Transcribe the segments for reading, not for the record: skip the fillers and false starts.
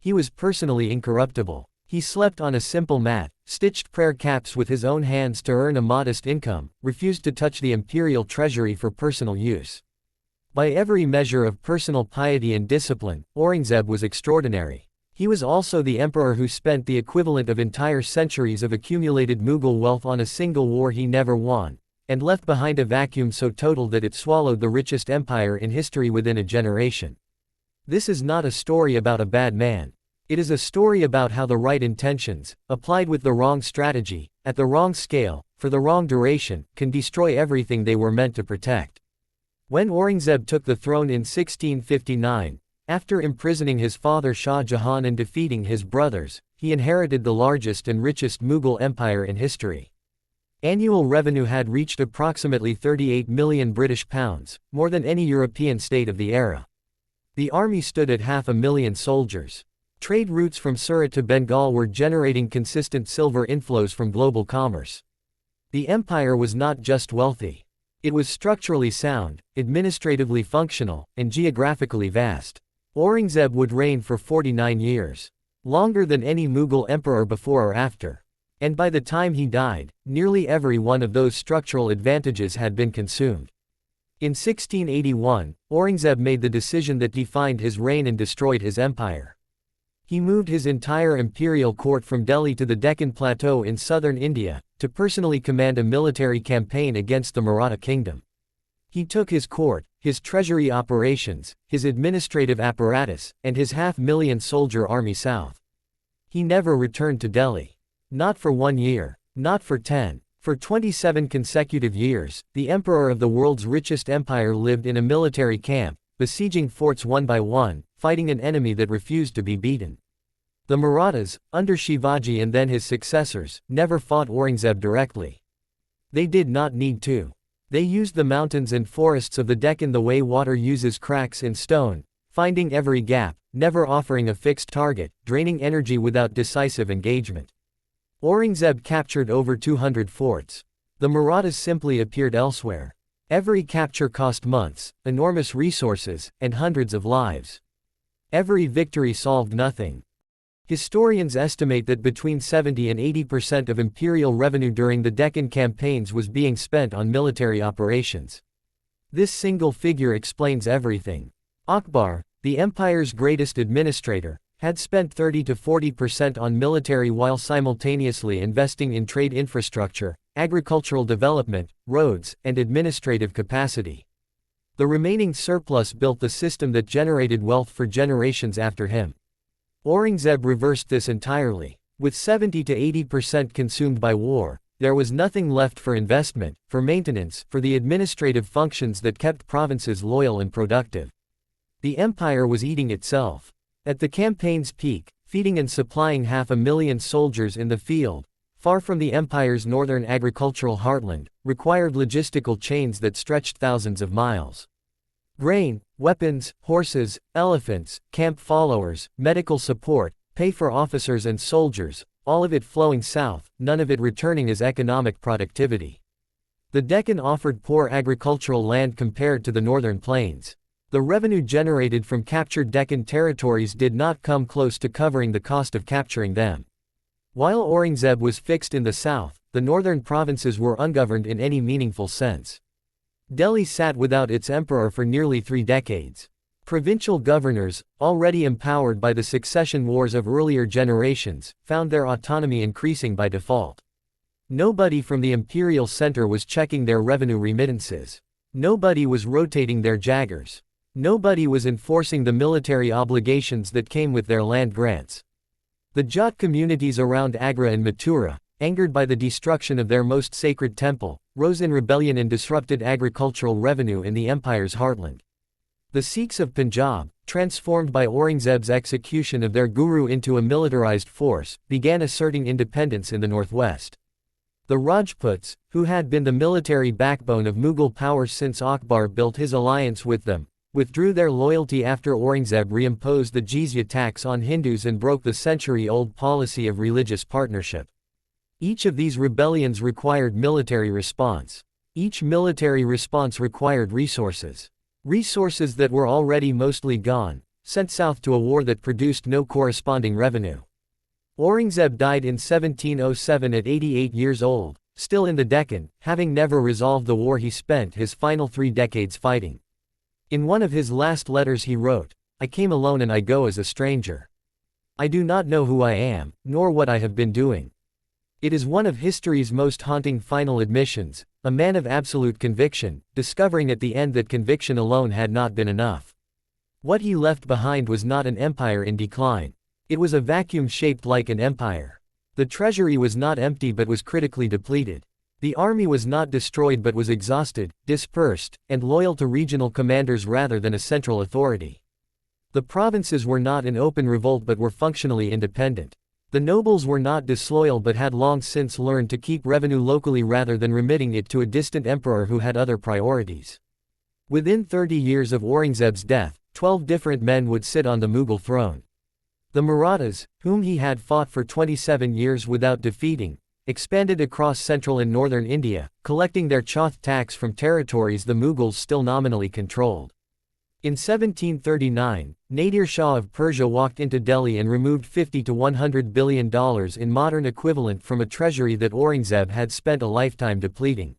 He was personally incorruptible. He slept on a simple mat, stitched prayer caps with his own hands to earn a modest income, refused to touch the imperial treasury for personal use. By every measure of personal piety and discipline, Aurangzeb was extraordinary. He was also the emperor who spent the equivalent of entire centuries of accumulated Mughal wealth on a single war he never won, and left behind a vacuum so total that it swallowed the richest empire in history within a generation. This is not a story about a bad man. It is a story about how the right intentions, applied with the wrong strategy, at the wrong scale, for the wrong duration, can destroy everything they were meant to protect. When Aurangzeb took the throne in 1659, after imprisoning his father Shah Jahan and defeating his brothers, he inherited the largest and richest Mughal empire in history. Annual revenue had reached approximately 38 million British pounds, more than any European state of the era. The army stood at 500,000 soldiers. Trade routes from Surat to Bengal were generating consistent silver inflows from global commerce. The empire was not just wealthy. It was structurally sound, administratively functional, and geographically vast. Aurangzeb would reign for 49 years. Longer than any Mughal emperor before or after. And by the time he died, nearly every one of those structural advantages had been consumed. In 1681, Aurangzeb made the decision that defined his reign and destroyed his empire. He moved his entire imperial court from Delhi to the Deccan Plateau in southern India, to personally command a military campaign against the Maratha kingdom. He took his court, his treasury operations, his administrative apparatus, and his 500,000 soldier army south. He never returned to Delhi. Not for 1 year, not for 10. For 27 consecutive years, the emperor of the world's richest empire lived in a military camp, besieging forts one by one, fighting an enemy that refused to be beaten. The Marathas, under Shivaji and then his successors, never fought Aurangzeb directly. They did not need to. They used the mountains and forests of the Deccan the way water uses cracks in stone, finding every gap, never offering a fixed target, draining energy without decisive engagement. Aurangzeb captured over 200 forts. The Marathas simply appeared elsewhere. Every capture cost months, enormous resources, and hundreds of lives. Every victory solved nothing. Historians estimate that between 70 and 80% of imperial revenue during the Deccan campaigns was being spent on military operations. This single figure explains everything. Akbar, the empire's greatest administrator, had spent 30 to 40% on military while simultaneously investing in trade infrastructure, agricultural development, roads, and administrative capacity. The remaining surplus built the system that generated wealth for generations after him. Aurangzeb reversed this entirely. With 70 to 80% consumed by war, there was nothing left for investment, for maintenance, for the administrative functions that kept provinces loyal and productive. The empire was eating itself. At the campaign's peak, feeding and supplying 500,000 soldiers in the field, far from the empire's northern agricultural heartland, required logistical chains that stretched thousands of miles. Grain, weapons, horses, elephants, camp followers, medical support, pay for officers and soldiers, all of it flowing south, none of it returning as economic productivity. The Deccan offered poor agricultural land compared to the northern plains. The revenue generated from captured Deccan territories did not come close to covering the cost of capturing them. While Aurangzeb was fixed in the south, the northern provinces were ungoverned in any meaningful sense. Delhi sat without its emperor for nearly 3 decades. Provincial governors, already empowered by the succession wars of earlier generations, found their autonomy increasing by default. Nobody from the imperial center was checking their revenue remittances. Nobody was rotating their jaggers. Nobody was enforcing the military obligations that came with their land grants. The Jat communities around Agra and Mathura, angered by the destruction of their most sacred temple, rose in rebellion and disrupted agricultural revenue in the empire's heartland. The Sikhs of Punjab, transformed by Aurangzeb's execution of their guru into a militarized force, began asserting independence in the northwest. The Rajputs, who had been the military backbone of Mughal power since Akbar built his alliance with them, withdrew their loyalty after Aurangzeb reimposed the jizya tax on Hindus and broke the century-old policy of religious partnership. Each of these rebellions required military response. Each military response required resources. Resources that were already mostly gone, sent south to a war that produced no corresponding revenue. Aurangzeb died in 1707 at 88 years old, still in the Deccan, having never resolved the war he spent his final 3 decades fighting. In one of his last letters he wrote, "I came alone and I go as a stranger. I do not know who I am, nor what I have been doing." It is one of history's most haunting final admissions, a man of absolute conviction, discovering at the end that conviction alone had not been enough. What he left behind was not an empire in decline. It was a vacuum shaped like an empire. The treasury was not empty but was critically depleted. The army was not destroyed but was exhausted, dispersed, and loyal to regional commanders rather than a central authority. The provinces were not in open revolt but were functionally independent. The nobles were not disloyal but had long since learned to keep revenue locally rather than remitting it to a distant emperor who had other priorities. Within 30 years of Aurangzeb's death, 12 different men would sit on the Mughal throne. The Marathas, whom he had fought for 27 years without defeating, expanded across central and northern India, collecting their chauth tax from territories the Mughals still nominally controlled. In 1739, Nadir Shah of Persia walked into Delhi and removed $50 to $100 billion in modern equivalent from a treasury that Aurangzeb had spent a lifetime depleting.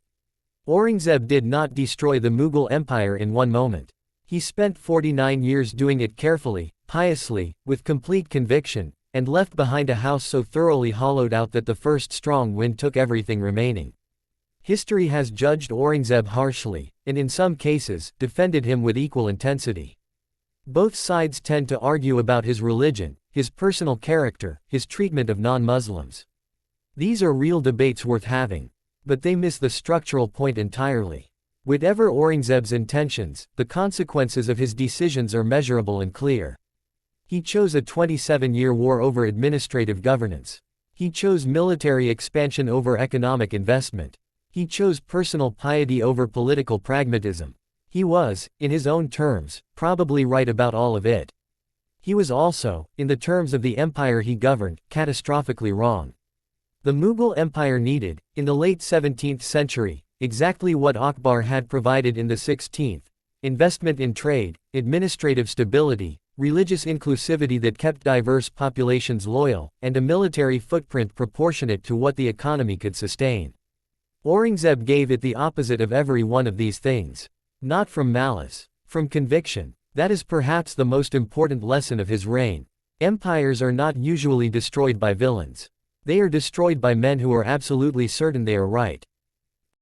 Aurangzeb did not destroy the Mughal Empire in one moment. He spent 49 years doing it carefully, piously, with complete conviction, and left behind a house so thoroughly hollowed out that the first strong wind took everything remaining. History has judged Aurangzeb harshly, and in some cases, defended him with equal intensity. Both sides tend to argue about his religion, his personal character, his treatment of non-Muslims. These are real debates worth having. But they miss the structural point entirely. Whatever Aurangzeb's intentions, the consequences of his decisions are measurable and clear. He chose a 27-year war over administrative governance. He chose military expansion over economic investment. He chose personal piety over political pragmatism. He was, in his own terms, probably right about all of it. He was also, in the terms of the empire he governed, catastrophically wrong. The Mughal Empire needed, in the late 17th century, exactly what Akbar had provided in the 16th: investment in trade, administrative stability, religious inclusivity that kept diverse populations loyal, and a military footprint proportionate to what the economy could sustain. Aurangzeb gave it the opposite of every one of these things. Not from malice, from conviction. That is perhaps the most important lesson of his reign. Empires are not usually destroyed by villains. They are destroyed by men who are absolutely certain they are right.